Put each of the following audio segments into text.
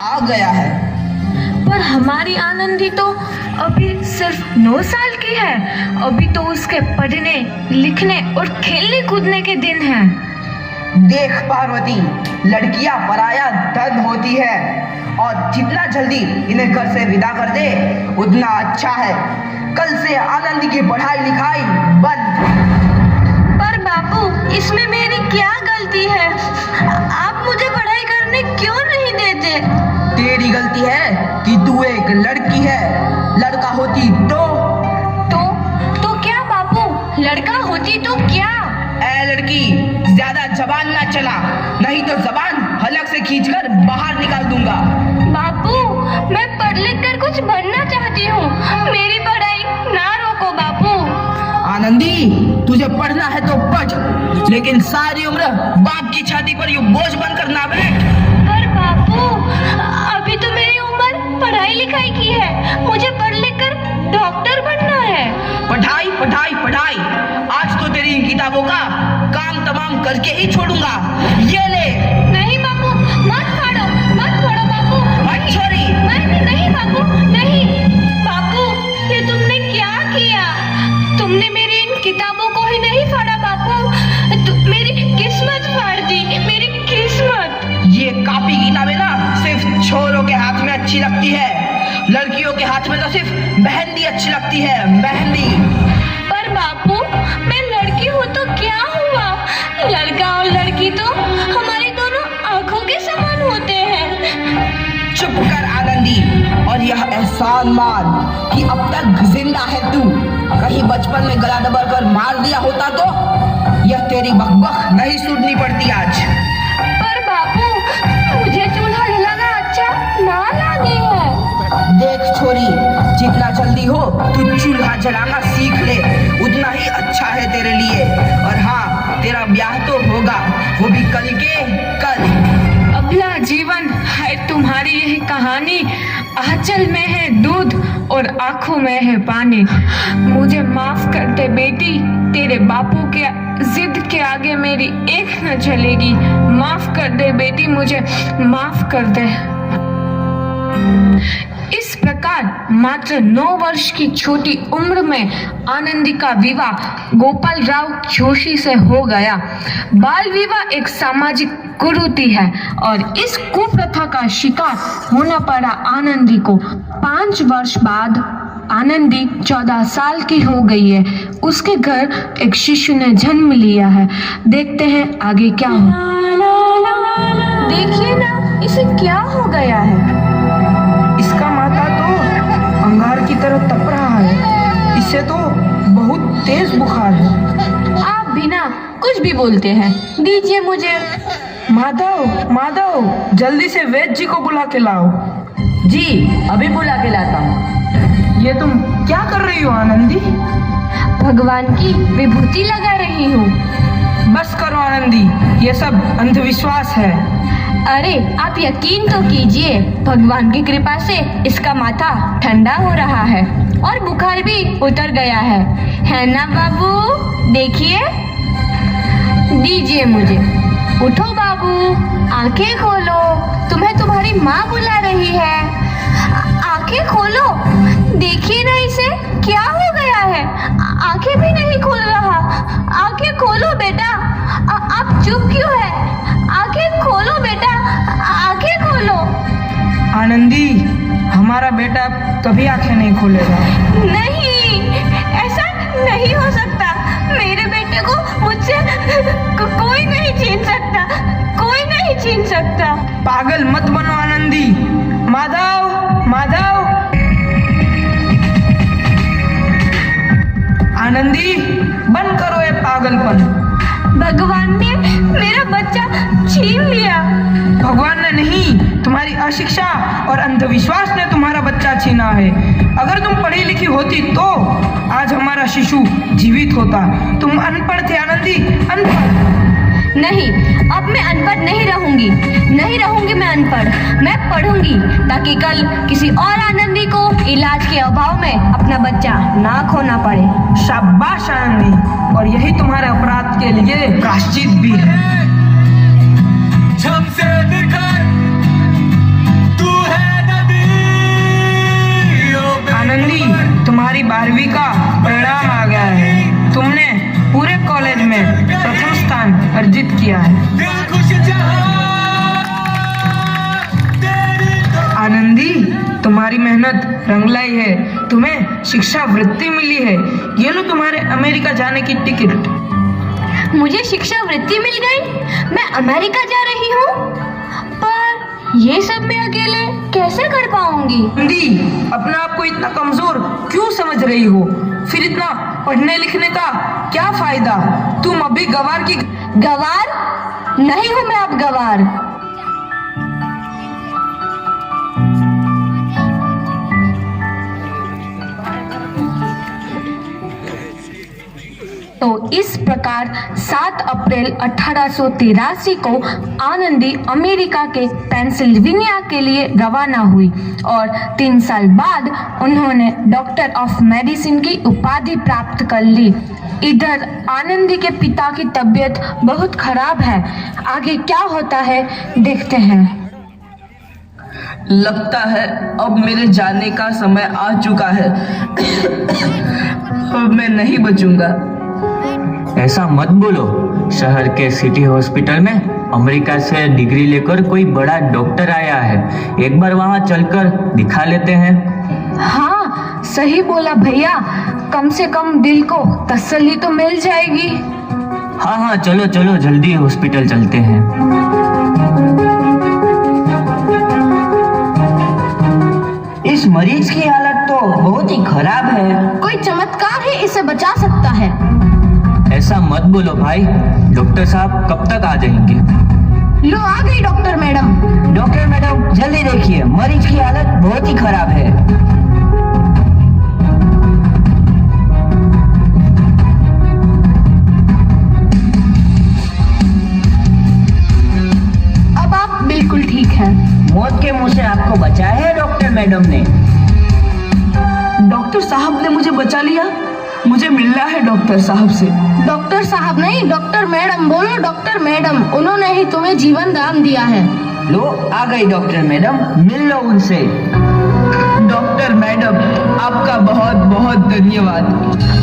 आ गया है। पर हमारी आनंदी तो अभी सिर्फ 9 साल की है। अभी तो उसके पढ़ने लिखने और खेलने कूदने के दिन हैं। देख पार्वती, लड़कियां पराया धन होती है और जितना जल्दी इन्हें घर से विदा कर दे उतना अच्छा है। कल से आनंदी की पढ़ाई लिखाई बंद। पर बापू, इसमें मेरी क्या गलती है? आप मुझे पढ़ाई करने क्यों नहीं देते? तेरी गलती है कि तू एक लड़की है। लड़का होती तो क्या बापू? लड़का होती तो क्या? ए लड़की, ज्यादा जबान ना चला, नहीं तो जबान हलक से खींचकर बाहर निकाल दूंगा। बापू, मैं पढ़ लिख कर कुछ बनना चाहती हूँ। मेरी पढ़ाई ना रोको बापू। आनंदी, तुझे पढ़ना है तो पढ़, लेकिन सारी उम्र बाप की छाती पर यूं बोझ बनकर ना बैठ। पर बापू, अभी तो मेरी उम्र पढ़ाई लिखाई की है। मुझे पढ़ लिख कर डॉक्टर बनना है। पढ़ाई पढ़ाई पढ़ाई, आज तो तेरी इन किताबों का काम तमाम करके ही छोड़ूंगा। ये ले। नहीं बापू, मत फाड़ो बापू। हट छोरी। नहीं बापू, नहीं। बापू, ये तुमने क्या किया? तुमने मेरी इन किताबों को ही नहीं फाड़ा बापू, मेरी किस्मत फाड़ दी, मेरी किस्मत। ये कॉपी किताबें ना सिर्फ छोरों के हाथ में अच्छी लगती है, लड़कियों के हाथ में तो सिर्फ मेहंदी अच्छी लगती है, मेहंदी। पर बापू, मैं लड़की हूँ तो क्या हुआ? लड़का और लड़की तो हमारी दोनों आंखों के समान होते हैं। चुप कर आनंदी, और यह एहसान मान कि अब तक जिंदा है तू। कहीं बचपन में गला दबाकर मार दिया होता तो यह तेरी बकबक नहीं सुननी पड़ती आज। पर बापू, मुझे चूल्हा जलाना अच्छा ना लगे है। देख छोरी, जितना जल्दी हो तू चूल्हा जलाना सीख ले, उतना ही अच्छा है तेरे लिए। और हाँ, तेरा ब्याह तो होगा, वो भी कल के कल। अगला जीवन है तुम्हारी यही कहानी। आंचल में है दूध और आंखों में है पानी। मुझे माफ कर दे बेटी, तेरे बापू के जिद के आगे मेरी एक न चलेगी। माफ कर दे बेटी, मुझे माफ कर दे। इस प्रकार मात्र 9 वर्ष की छोटी उम्र में आनंदी का विवाह गोपाल राव जोशी से हो गया। बाल विवाह एक सामाजिक कुरीति है और इस कुप्रथा का शिकार होना पड़ा आनंदी को। 5 वर्ष बाद आनंदी 14 साल की हो गई है। उसके घर एक शिशु ने जन्म लिया है। देखते हैं आगे क्या हो। देखिए ना, इसे क्या हो गया है? इसका माथा तो अंगार की तरह तप रहा है। इसे तो बहुत तेज बुखार है। आप बिना कुछ भी बोलते हैं, दीजिए मुझे। माधव, जल्दी से वैद्य जी को बुला के लाओ। जी, अभी बुला के लाता हूँ। ये तुम क्या कर रही हो आनंदी? भगवान की विभूति लगा रही हूँ। बस करो आनंदी, ये सब अंधविश्वास है। अरे आप यकीन तो कीजिए, भगवान की कृपा से इसका माथा ठंडा हो रहा है और बुखार भी उतर गया है ना बाबू? देखिए, दीजिए मुझे। उठो बाबू, आंखें खोलो, तुम्हें तुम्हारी माँ बुला रही है। आंखें खोलो, देखिए ना इसे क्या हो गया है। आंखें भी नहीं खोल रहा। आंखें खोलो बेटा। आप चुप क्यों है? आंखें खोलो बेटा, आंखें खोलो। आनंदी, हमारा बेटा कभी आंखें नहीं खोलेगा। नहीं, ऐसा नहीं हो सकता। मेरे बेटे को मुझसे कोई नहीं छीन सकता, कोई नहीं छीन सकता। पागल मत बनो आनंदी। माधव, आनंदी, बंद करो ये पागलपन। भगवान ने मेरा बच्चा छीन लिया। भगवान ने नहीं, तुम्हारी अशिक्षा और अंधविश्वास ने तुम्हारा बच्चा छीना है। अगर तुम पढ़ी लिखी होती तो आज हमारा शिशु जीवित होता। तुम अनपढ़ थे आनंदी, अनपढ़। नहीं, अब मैं अनपढ़ नहीं रहूंगी मैं अनपढ़। मैं पढ़ूंगी ताकि कल किसी और आनंदी को इलाज के अभाव में अपना बच्चा ना खोना पड़े। शाबाश आनंदी, और यही तुम्हारे अपराध के लिए प्रायश्चित भी है। हमसे दिखा तू अर्जित किया है। आनंदी, तुम्हारी मेहनत रंग लाई है, तुम्हें शिक्षा वृत्ति मिली है। ये लो तुम्हारे अमेरिका जाने की टिकट। मुझे शिक्षा वृत्ति मिल गई, मैं अमेरिका जा रही हूँ। पर ये सब मैं अकेले कैसे कर पाऊंगी? आनंदी, अपने आप को इतना कमजोर क्यों समझ रही हो? फिर इतना पढ़ने लिखने का क्या फायदा? तुम अभी गवार की गवार नहीं हूँ मैं अब गवार। तो इस प्रकार 7 अप्रैल 1883 को आनंदी अमेरिका के पेंसिल्वेनिया के लिए रवाना हुई और 3 साल बाद उन्होंने डॉक्टर ऑफ मेडिसिन की उपाधि प्राप्त कर ली। इधर आनंदी के पिता की तबीयत बहुत खराब है। आगे क्या होता है देखते हैं। लगता है अब मेरे जाने का समय आ चुका है। अब मैं नहीं बचूंगा। ऐसा मत बोलो। शहर के सिटी हॉस्पिटल में अमेरिका से डिग्री लेकर कोई बड़ा डॉक्टर आया है। एक बार वहां चलकर दिखा लेते हैं। हाँ, सही बोला भैया। कम से कम दिल को तसल्ली तो मिल जाएगी। हाँ हाँ, चलो चलो जल्दी हॉस्पिटल चलते हैं। इस मरीज की हालत तो बहुत ही खराब है। कोई चमत्कार ही इसे बचा सकता है। ऐसा मत बोलो भाई। डॉक्टर साहब कब तक आ जाएंगे? लो आ गई डॉक्टर मैडम। डॉक्टर मैडम जल्दी देखिए, मरीज की हालत बहुत ही खराब है। अब आप बिल्कुल ठीक हैं। मौत के मुंह से आपको बचाया है डॉक्टर मैडम ने। डॉक्टर साहब ने मुझे बचा लिया। मुझे मिलना है डॉक्टर साहब से। डॉक्टर साहब नहीं, डॉक्टर मैडम बोलो। डॉक्टर मैडम, उन्होंने ही तुम्हें जीवन दान दिया है। लो आ गई डॉक्टर मैडम, मिल लो उनसे। डॉक्टर मैडम, आपका बहुत बहुत धन्यवाद।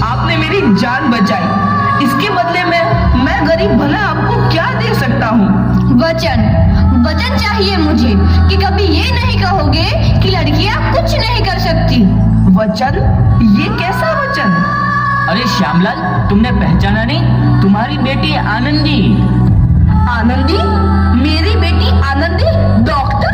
आपने मेरी जान बचाई। इसके बदले में मैं गरीब भला आपको क्या दे सकता हूँ? वचन चाहिए मुझे कि कभी ये नहीं कहोगे कि लड़कियां कुछ नहीं कर सकती। वचन? ये कैसा वचन? अरे श्यामलाल, तुमने पहचाना नहीं? तुम्हारी बेटी आनंदी। आनंदी? मेरी बेटी आनंदी? डॉक्टर?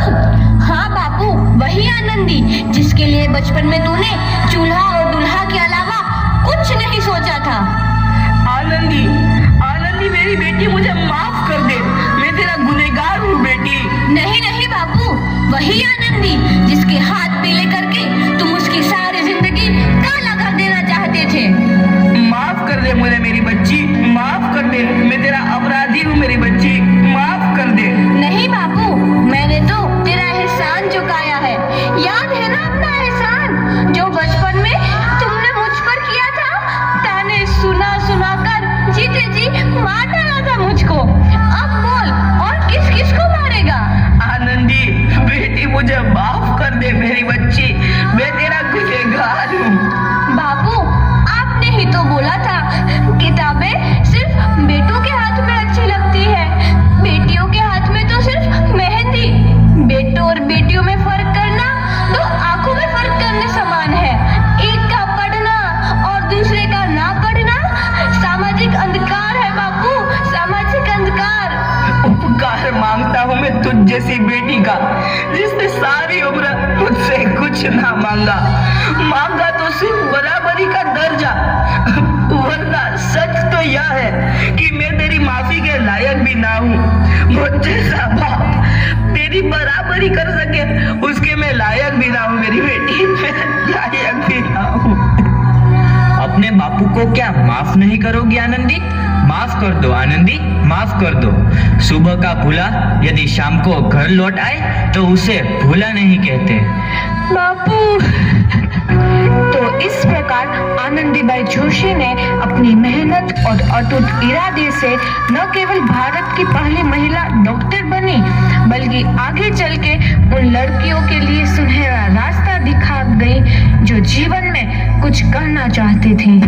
हाँ बापू, वही आनंदी जिसके लिए बचपन में तूने चूल्हा और दूल्हा के अलावा कुछ नहीं सोचा था। आनंदी, आनंदी मेरी बेटी, मुझे माफ कर दे। मैं तेरा गुनहगार हूँ बेटी। नहीं नहीं बापू, वही आनंदी जिसके हाथ पीले करके तुम उसकी सारी जिंदगी काला कर देना चाहते थे। माफ कर दे मुझे मेरी बच्ची, माफ कर दे। मैं तेरा अपराधी हूँ मेरी बच्ची, माफ कर दे। नहीं बापू, मैंने तो तेरा एहसान चुकाया है। याद है ना अपना एहसान जो बचपन में तुमने मुझ पर किया था? ताने सुना सुना कर जीते जी मार डाला था मुझको। अब बोल, और किस किस को मारेगा? आनंदी बेटी, मुझे माफ कर दे मेरी बच्ची। मैं तेरा गुनहगार हूँ। बापू, आपने ही तो बोला था किताबें सिर्फ बेटों के हाथ में अच्छी लगती है, बेटियों के हाथ में तो सिर्फ मेहंदी। बेटों और बेटियों में फर्क करना तो आंखों में फर्क करने समान है। एक का पढ़ना और दूसरे का ना पढ़ना सामाजिक अंधकार है बापू, सामाजिक अंधकार। उपकार मांगता हूँ मैं तुझ जैसी बेटी का, जिसने सारी उम्र मुझसे कुछ ना मांगा तो सिर्फ बराबरी का दर्जा। वरना सच तो यह है कि मैं तेरी माफी के लायक भी ना हूँ। मुझ जैसा बाप तेरी बराबरी कर सके उसके मैं लायक भी ना हूँ मेरी बेटी, मैं लायक भी ना हूँ। अपने बापू को क्या माफ नहीं करोगी आनंदी? माफ कर दो आनंदी, माफ कर दो। सुबह का भूला यदि शाम को घर लौट आए तो उसे भूला नहीं कहते। बापू। तो इस प्रकार आनंदीबाई जोशी ने अपनी मेहनत और अटूट इरादे से न केवल भारत की पहली महिला डॉक्टर बनी, बल्कि आगे चल के उन लड़कियों के लिए सुनहरा रास्ता दिखा गई जो जीवन में कुछ करना चाहती थी।